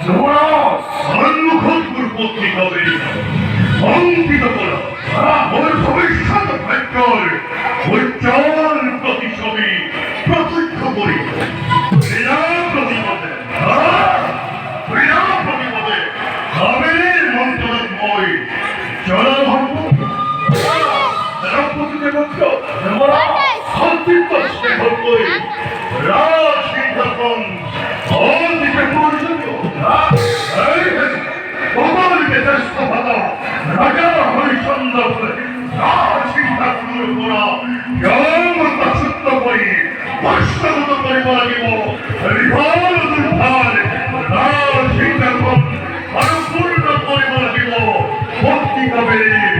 যুবরাজ সম্মুখর পত্রিকা বেরিয়ে অঙ্কিত করা ওর ভবিষ্যৎ ভাগ্যর উজ্জ্বল প্রতিছবি প্রত্যক্ষ করি বিনা প্রতিপদে কাবেরীর মন্ত্রময় জলভঙ্গ জনপতিতে মন্ত্র সন্তুষ্ট স্নেহ করি রাজসিংহাসন অদিকে পরিচিত কমল বেদস্ত ভাতা রাজা হরিচন্দ্র রাজসিংহাসন করা যমসূত্র করি বর্ষগত করিব লাগিব বিভাল দুর্ভাল রাজসিংহাসন অনুপূর্ণ করিব লাগিব ভক্তি কাবেরীর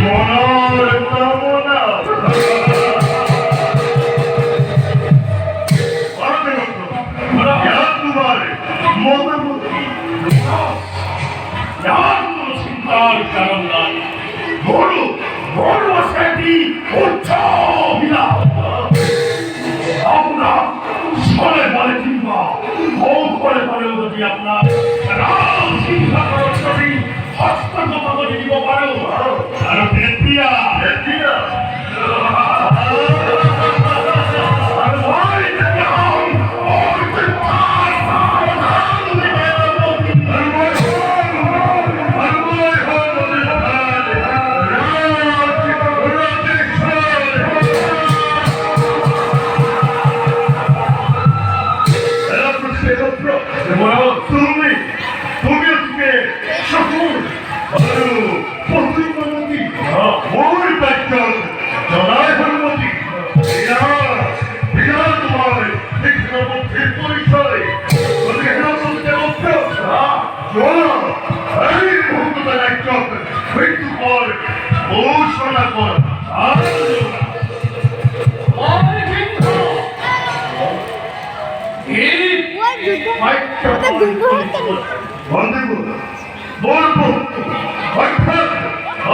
মনার কামনা চিন্তার কারণ নাই বড় বড় সেটি আপনার সরে বলে কিংবা হোক করে বলেও যদি আপনার রাম সিংহাসন ছবি হস্তগত করে দিব পারো আর দেখিয়া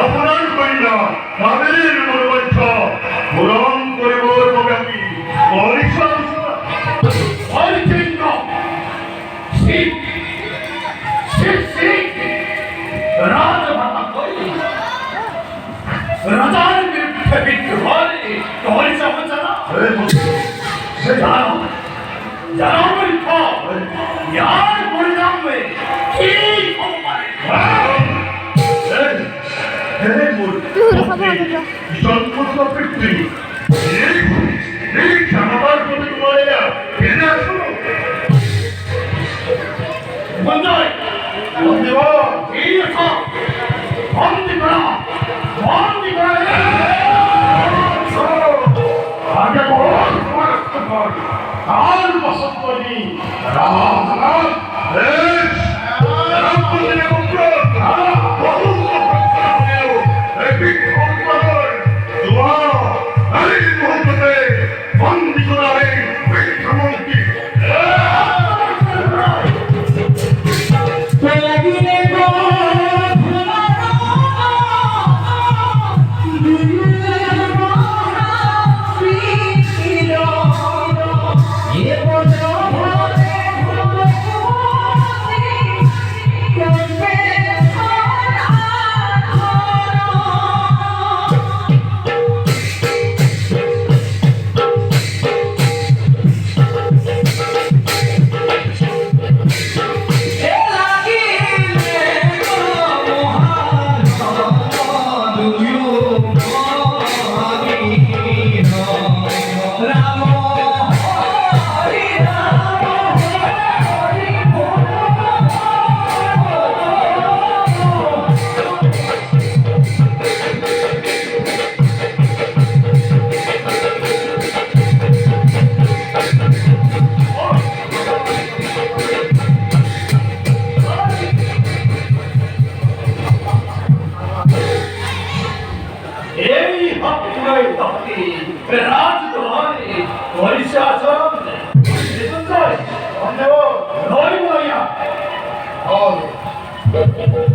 আপনার কন্যা কাবেরীর মনোবাঞ্ছা পূরণ করিবার তবে আমি রাজার বিরুদ্ধে বিদ্রোহ জানা জানা यार परिणाम में ठीक हो पाए दूर खबर दो संपूर्ण प्रकृति ये क्षमता को तुम्हारे कहना सुनो बंदाई बंदेवा ये था बंद करा आगे बहुत मस्त कर काल बसत पड़ी राम राम राम बोलने को बहुत दुआ अरे मोहब्बत बंद करा है बेखमोगी Oh,